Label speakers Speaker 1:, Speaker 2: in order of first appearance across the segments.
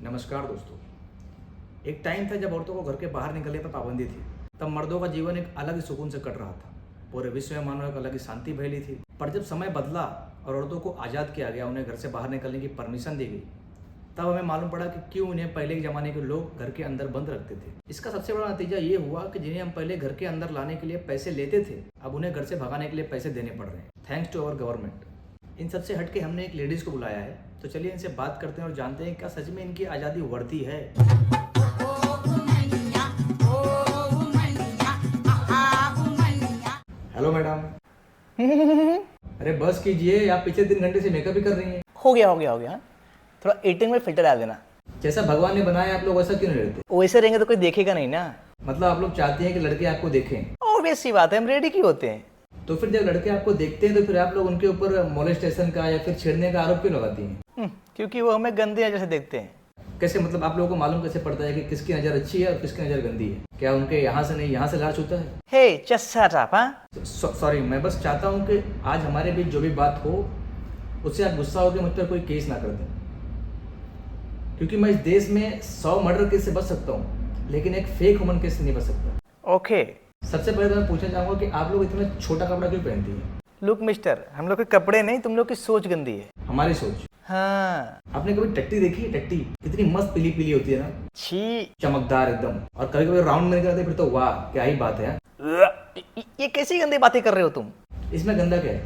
Speaker 1: नमस्कार दोस्तों। एक टाइम था जब औरतों को घर के बाहर निकलने पर पाबंदी थी। तब मर्दों का जीवन एक अलग ही सुकून से कट रहा था। पूरे विश्व में मानो एक अलग ही शांति फैली थी। पर जब समय बदला और औरतों को आज़ाद किया गया, उन्हें घर से बाहर निकलने की परमिशन दी गई, तब हमें मालूम पड़ा कि क्यों उन्हें पहले के ज़माने के लोग घर के अंदर बंद रखते थे। इसका सबसे बड़ा नतीजा ये हुआ कि जिन्हें हम पहले घर के अंदर लाने के लिए पैसे लेते थे, अब उन्हें घर से भगाने के लिए पैसे देने पड़ रहे हैं, थैंक्स टू अवर गवर्नमेंट। इन सबसे हटके हमने एक लेडीज़ को बुलाया है, तो चलिए इनसे बात करते हैं और जानते हैं क्या सच में इनकी आज़ादी वर्दी है। Hello madam. अरे बस कीजिए, आप पिछले 3 घंटे से मेकअप ही कर रही हैं।
Speaker 2: हो गया। थोड़ा एडिटिंग में फिल्टर डाल देना।
Speaker 1: जैसा भगवान ने बनाया आप लोग वैसा क्यों नहीं रहते?
Speaker 2: वैसे रहेंगे तो कोई देखेगा नहीं ना।
Speaker 1: मतलब आप लोग चाहते हैं कि लड़के आपको देखें?
Speaker 2: ऑब्वियस सी बात है, हम रेडी क्यों होते हैं।
Speaker 1: तो फिर जब लड़के आपको देखते हैं तो फिर आप लोग उनके ऊपर मोलेस्टेशन का या फिर छेड़ने का आरोप क्यों लगाती हैं?
Speaker 2: क्योंकि वो हमें गंदे नजर से देखते हैं।
Speaker 1: कैसे? मतलब आप लोगों को मालूम कैसे पड़ता है कि किसकी नज़र अच्छी है और किसकी नज़र गंदी है? क्या उनके यहाँ से नहीं यहाँ से लाश होता है?
Speaker 2: हे चस्सा टाप, हाँ।
Speaker 1: सॉरी, मैं बस चाहता हूँ कि आज हमारे बीच जो भी बात हो उससे आप गुस्सा होकर मुझ पर कोई केस ना कर दें, क्योंकि मैं इस देश में 100 मर्डर केस से बच सकता हूँ, लेकिन एक फेक ह्यूमन केस से नहीं बच सकता।
Speaker 2: ओके।
Speaker 1: सबसे पहले तो मैं पूछना चाहूँगा कि आप लोग इतना छोटा कपड़ा क्यों पहनती हैं?
Speaker 2: लुक मिस्टर, हम लोग के कपड़े नहीं, तुम लोग की सोच गंदी है।
Speaker 1: हमारी सोच?
Speaker 2: हाँ।
Speaker 1: आपने कभी टट्टी देखी है? टट्टी कितनी मस्त पीली पीली होती है ना,
Speaker 2: छी।
Speaker 1: चमकदार एकदम, और कभी कभी राउंड में निकलते फिर तो वाह क्या ही बात है।
Speaker 2: ये कैसी गंदी बातें कर रहे हो तुम?
Speaker 1: इसमें गंदा क्या है?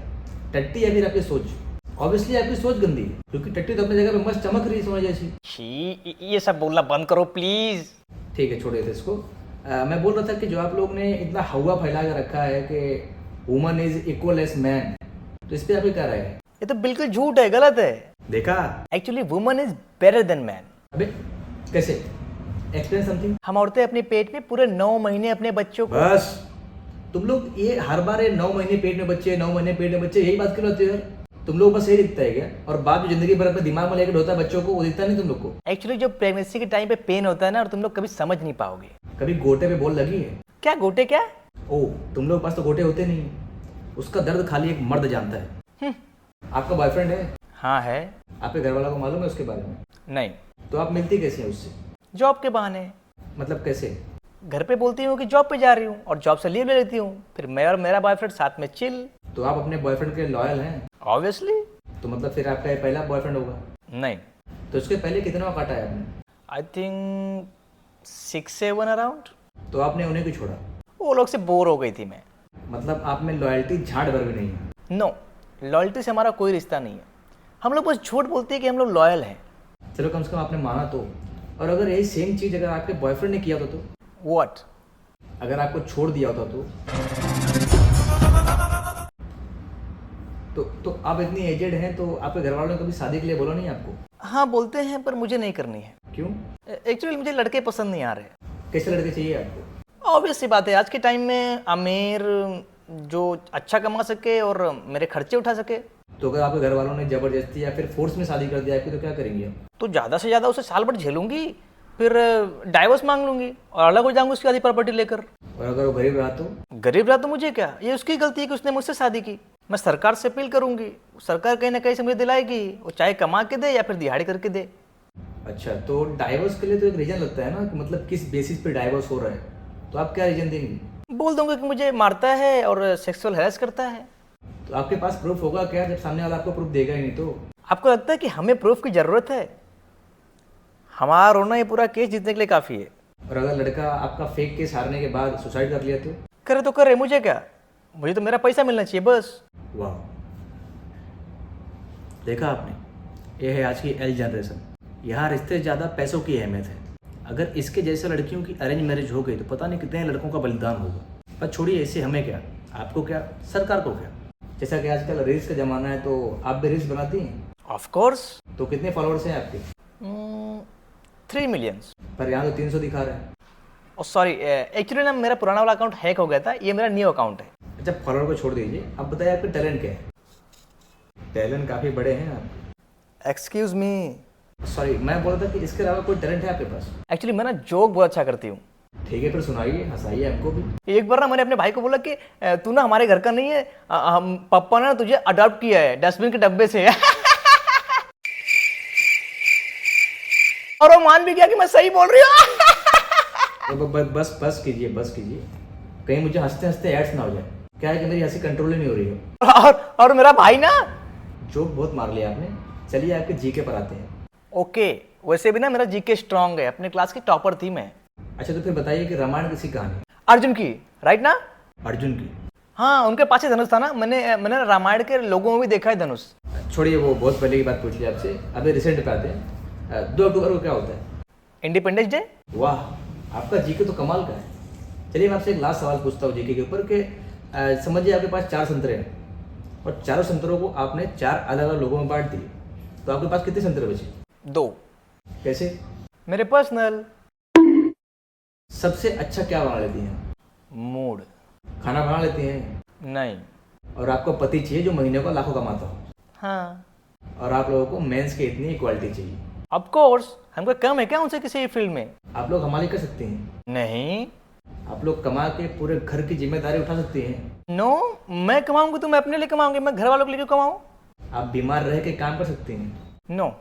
Speaker 1: टट्टी या फिर आपकी सोच? ऑब्वियसली आपकी सोच गंदी है, क्योंकि टट्टी तो अपनी जगह पे मस्त चमक रही है सोने जैसी।
Speaker 2: छी, ये सब बोलना बंद करो प्लीज।
Speaker 1: ठीक है, छोड़िए इसको। मैं बोल रहा था कि जो आप लोग ने इतना हवा फैला कर रखा है कि woman is equal as man, तो इस पे आप क्या राय है?
Speaker 2: ये तो बिल्कुल झूठ है, गलत है।
Speaker 1: देखा?
Speaker 2: Actually woman is better than man.
Speaker 1: अबे कैसे? Explain something.
Speaker 2: हम औरतें अपने पेट में पूरे 9 महीने अपने बच्चों को।
Speaker 1: बस तुम लोग ये हर बार 9 महीने पेट में बच्चे, 9 महीने पेट में बच्चे, यही बात क्यों रहती है यार? तुम लोग बस यही दिखता है क्या? और बाद में जिंदगी भर अपने दिमाग में लेकर होता है बच्चों को, वो दिखता नहीं तुम लोग को?
Speaker 2: एक्चुअली जो प्रेगनेंसी के टाइम पे पेन होता है ना, और तुम लोग कभी समझ नहीं पाओगे।
Speaker 1: कभी गोटे पे बोल लगी है?
Speaker 2: क्या गोटे? क्या?
Speaker 1: ओ, तुम लोग पास तो गोटे होते नहीं, उसका दर्द खाली एक मर्द जानता है। आपका बॉयफ्रेंड है?
Speaker 2: हाँ है।
Speaker 1: आपके घर वालों को मालूम है उसके बारे में?
Speaker 2: नहीं।
Speaker 1: तो आप मिलती कैसे हैं उससे?
Speaker 2: जॉब के बहाने।
Speaker 1: मतलब कैसे?
Speaker 2: घर पे बोलती हूँ कि जॉब पे जा रही हूँ और जॉब से लीव ले लेती हूँ, फिर मैं और मेरा बॉयफ्रेंड साथ में चिल।
Speaker 1: तो आप अपने बॉयफ्रेंड के लॉयल हैं?
Speaker 2: ऑब्वियसली।
Speaker 1: तो मतलब फिर आपका ये पहला बॉयफ्रेंड होगा?
Speaker 2: नहीं।
Speaker 1: तो उसके पहले कितना काटा है आपने?
Speaker 2: I think 6-7 around.
Speaker 1: तो आपने उन्हें क्यों छोड़ा?
Speaker 2: वो लोग से बोर हो गई थी मैं।
Speaker 1: मतलब आप में लॉयल्टी झाड़ भर भी नहीं है?
Speaker 2: नो, लॉयल्टी से हमारा कोई रिश्ता नहीं है। हम लोग बस झूठ बोलते हैं कि हम लोग लॉयल हैं।
Speaker 1: चलो कम से कम आपने माना तो। और अगर यही सेम चीज़ अगर आपके बॉयफ्रेंड ने किया होता तो?
Speaker 2: व्हाट?
Speaker 1: अगर आपको छोड़ दिया होता तो आप इतनी एजेड हैं तो आपके घर वालों ने कभी शादी के लिए बोला नहीं आपको?
Speaker 2: हाँ बोलते हैं, पर मुझे नहीं करनी है।
Speaker 1: क्यों?
Speaker 2: एक्चुअली मुझे लड़के पसंद नहीं आ रहे।
Speaker 1: कैसे लड़के चाहिए आपको?
Speaker 2: ऑब्वियस सी बात है, आज के टाइम में अमीर, जो अच्छा कमा सके और मेरे खर्चे उठा सके।
Speaker 1: तो अगर आपके घर वालों ने जबरदस्ती या फिर फोर्स में शादी कर दिया आपकी, तो क्या करेंगे आप?
Speaker 2: तो ज़्यादा से ज़्यादा उसे साल भर झेलूंगी, फिर डाइवोर्स मांग लूंगी और अलग हो जाऊंगी उसकी आधी प्रॉपर्टी लेकर।
Speaker 1: और अगर वो गरीब रहा तो?
Speaker 2: गरीब रहा तो मुझे क्या, ये उसकी गलती है कि उसने मुझसे शादी की। मैं सरकार से अपील करूंगी, सरकार कहीं ना कहीं से मुझे दिलाएगी, वो चाहे कमा के दे या फिर दिहाड़ी करके दे।
Speaker 1: अच्छा, तो डाइवोर्स के लिए तो एक रीजन लगता है ना कि मतलब किस बेसिस पे डाइवोर्स हो रहा है, तो आप क्या रीजन देंगे?
Speaker 2: बोल दूंगा कि मुझे मारता है और सेक्सुअल हैरेस करता है।
Speaker 1: तो आपके पास प्रूफ होगा क्या जब सामने वाला आपको प्रूफ देगा ही नहीं तो?
Speaker 2: आपको लगता है कि हमें प्रूफ की जरूरत है? हमारा रोना ये पूरा केस जीतने के लिए काफी है।
Speaker 1: और अगर लड़का आपका फेक केस हारने के बाद सुसाइड कर लिया तो?
Speaker 2: करे तो करे, मुझे क्या, मुझे तो मेरा पैसा मिलना चाहिए बस।
Speaker 1: वाह, देखा आपने, ये है आज की एल जनरेशन। यहाँ रिश्ते से ज़्यादा पैसों की अहमियत है। अगर इसके जैसे लड़कियों की अरेंज मैरिज हो गई तो पता नहीं कितने लड़कों का बलिदान होगा। पर छोड़िए, इससे हमें क्या, आपको क्या, सरकार को क्या। जैसा कि आजकल रील्स का ज़माना है, तो आप भी रील्स बनाती हैं?
Speaker 2: Of course.
Speaker 1: तो कितने फॉलोअर्स हैं आपके?
Speaker 2: 3 मिलियन।
Speaker 1: पर यहाँ तो 300 दिखा रहे हैं।
Speaker 2: और सॉरी, एक्चुअली ना मेरा पुराना वाला अकाउंट हैक हो गया था, ये मेरा न्यू अकाउंट है।
Speaker 1: अच्छा, फॉलोअर को छोड़ दीजिए, अब बताइए आपके टैलेंट क्या है? टैलेंट काफ़ी बड़े हैं आप।
Speaker 2: Excuse me.
Speaker 1: सॉरी, मैं बोल रहा था कि इसके अलावा कोई टैलेंट है आपके पास?
Speaker 2: एक्चुअली मैं ना जोक बहुत अच्छा करती हूँ।
Speaker 1: ठीक है, फिर सुनाइए, हंसाइए हमको भी।
Speaker 2: एक बार ना मैंने अपने भाई को बोला कि तू ना हमारे घर का नहीं है, हम पापा ने तुझे अडॉप्ट किया है डस्टबिन के डब्बे से। और वो मान भी गया कि मैं सही बोल रही हूँ।
Speaker 1: तो बस कीजिए कहीं मुझे हंसते हंसते एड्स ना हो जाए। क्या है कि मेरी हंसी कंट्रोल ही नहीं हो रही है।
Speaker 2: और मेरा भाई ना,
Speaker 1: जोक बहुत मार लिया आपने। चलिए आपके जीके पर आते हैं।
Speaker 2: ओके, वैसे भी ना मेरा जीके स्ट्रांग है, अपने क्लास की टॉपर थी मैं।
Speaker 1: अच्छा तो फिर बताइए कि रामायण किसी कहानी?
Speaker 2: अर्जुन की, राइट ना?
Speaker 1: अर्जुन की?
Speaker 2: हाँ, उनके पास ही धनुष था ना। मैंने रामायण के लोगों में भी देखा है धनुष।
Speaker 1: छोड़िए वो बहुत पहले की बात पूछ ली आपसे, अभी रिसेंट पे आते हैं। 2 अक्टूबर को क्या होता है?
Speaker 2: Independence day.
Speaker 1: वाह, आपका जीके तो कमाल का है। चलिए मैं आपसे एक लास्ट सवाल पूछता हूँ जीके के ऊपर कि समझिए आपके पास 4 संतरे हैं और चारों संतरों को आपने 4 अलग अलग लोगों में बांट दिए, तो आपके पास कितने संतरे बचे?
Speaker 2: 2।
Speaker 1: कैसे?
Speaker 2: मेरे पर्सनल।
Speaker 1: सबसे अच्छा क्या बना लेती हैं?
Speaker 2: मूड।
Speaker 1: खाना बना लेती हैं?
Speaker 2: नहीं।
Speaker 1: और आपको पति चाहिए जो महीने को लाखों कमाता हो?
Speaker 2: हाँ।
Speaker 1: और आप लोगों को मेंस की इतनी इक्वालिटी चाहिए?
Speaker 2: ऑफ कोर्स, हमको कम है क्या उनसे किसी फील्ड में?
Speaker 1: आप लोग हमारी कर सकती हैं?
Speaker 2: नहीं।
Speaker 1: आप लोग कमा के पूरे घर की जिम्मेदारी उठा सकती हैं?
Speaker 2: नो, मैं कमाऊंगी तो मैं अपने लिए कमाऊंगी, मैं घर वालों के लिए क्यों कमाऊं?
Speaker 1: आप बीमार रह के काम कर सकती हैं?
Speaker 2: नो।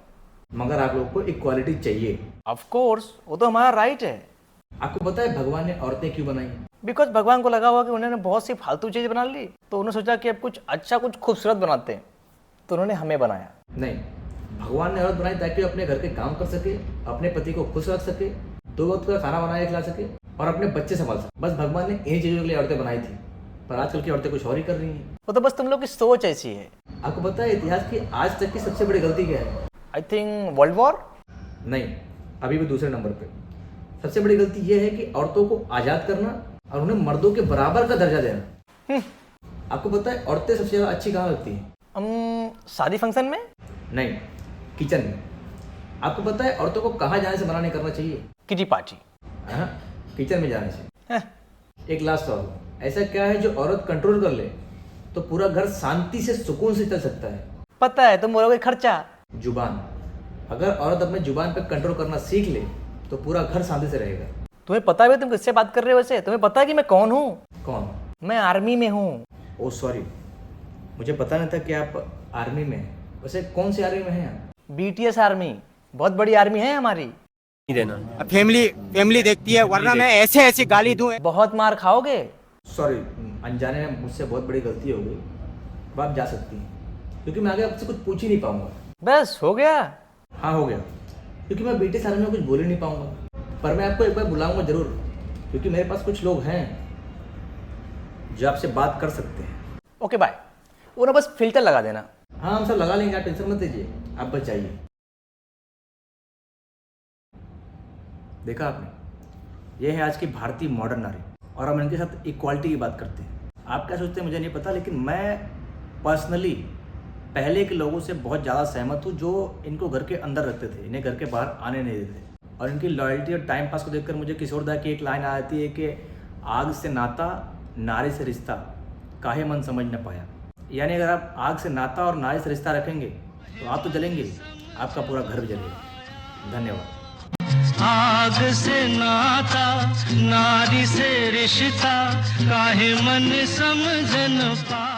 Speaker 1: मगर आप लोग को इक्वालिटी चाहिए।
Speaker 2: ऑफ कोर्स, वो तो हमारा राइट है।
Speaker 1: आपको पता है भगवान ने औरतें क्यों बनाई?
Speaker 2: बिकॉज भगवान को लगा हुआ कि उन्होंने बहुत सी फालतू चीज बना ली, तो उन्होंने सोचा कि अब कुछ अच्छा, कुछ खूबसूरत बनाते हैं, तो उन्होंने हमें बनाया।
Speaker 1: नहीं, भगवान ने औरत बनाई ताकि वो अपने घर के काम कर सके, अपने पति को खुश रख सके, 2 वक्त का खाना बना के खिला सके और अपने बच्चे संभाल सके। बस भगवान ने इन्हीं चीजों के लिए औरतें बनाई थी, पर आजकल की औरतें कुछ और ही कर रही हैं।
Speaker 2: वो तो बस तुम लोग की सोच ऐसी है।
Speaker 1: आपको पता है इतिहास की आज तक की सबसे बड़ी गलती क्या है?
Speaker 2: I think world war.
Speaker 1: नहीं, अभी भी दूसरे नंबर पे। सबसे बड़ी गलती यह है कि औरतों को आजाद करना और उन्हें मर्दों के बराबर का दर्जा देना। आपको पता है औरतें सबसे ज्यादा अच्छी कहाँ लगती हैं?
Speaker 2: शादी फंक्शन में?
Speaker 1: नहीं, किचन में। आपको पता है औरतों को कहाँ जाने से मना नहीं करना चाहिए?
Speaker 2: Kitty party.
Speaker 1: हाँ, किचन में जाने से। एक लास्ट सवाल, ऐसा क्या है जो औरत कंट्रोल कर ले तो पूरा घर शांति से सुकून से चल सकता है?
Speaker 2: पता है, तुम बोलोगे खर्चा।
Speaker 1: जुबान। अगर औरत अपने जुबान पर कंट्रोल करना सीख ले तो पूरा घर शांति से रहेगा।
Speaker 2: तुम्हें पता है तुम किससे बात कर रहे हो? वैसे तुम्हें पता है कि मैं कौन हूँ?
Speaker 1: कौन?
Speaker 2: मैं आर्मी में हूँ।
Speaker 1: ओह सॉरी, मुझे पता नहीं था कि आप आर्मी में हैं। वैसे कौन सी आर्मी में हैं आप?
Speaker 2: BTS आर्मी, बहुत बड़ी आर्मी है हमारी।
Speaker 3: देना फैमिली देखती है, वरना मैं ऐसे ऐसे गाली दूं।
Speaker 2: बहुत मार खाओगे।
Speaker 1: सॉरी, अनजाने में मुझसे बहुत बड़ी गलती हो गई। अब आप जा सकती हैं, क्योंकि मैं आगे आपसे कुछ पूछ ही नहीं पाऊंगा।
Speaker 2: बस हो गया?
Speaker 1: हाँ हो गया, क्योंकि मैं BTS आर्मी में कुछ बोल ही नहीं पाऊंगा। पर मैं आपको एक बार बुलाऊंगा जरूर, क्योंकि मेरे पास कुछ लोग हैं जो आपसे बात कर सकते हैं।
Speaker 2: Okay bye. वो ना बस फिल्टर लगा देना।
Speaker 1: हाँ हम सब लगा लेंगे, आप टेंशन मत लीजिए, आप बस जाइए। देखा आपने, ये है आज की भारतीय मॉडर्न नारी, और हम इनके साथ इक्वालिटी की बात करते हैं। आप क्या सोचते हैं मुझे नहीं पता, लेकिन मैं पर्सनली पहले के लोगों से बहुत ज़्यादा सहमत हूँ जो इनको घर के अंदर रखते थे, इन्हें घर के बाहर आने नहीं देते। और इनकी लॉयल्टी और टाइम पास को देखकर मुझे किशोरदा की एक लाइन आती है कि आग से नाता, नारी से रिश्ता, काहे मन समझ न पाया। यानी अगर आप आग से नाता और नारी से रिश्ता रखेंगे तो आप तो जलेंगे, आपका पूरा घर भी जलेगा। धन्यवाद।
Speaker 4: आग से नाता, नारी से रिश्ता, काहे मन समझ न पा।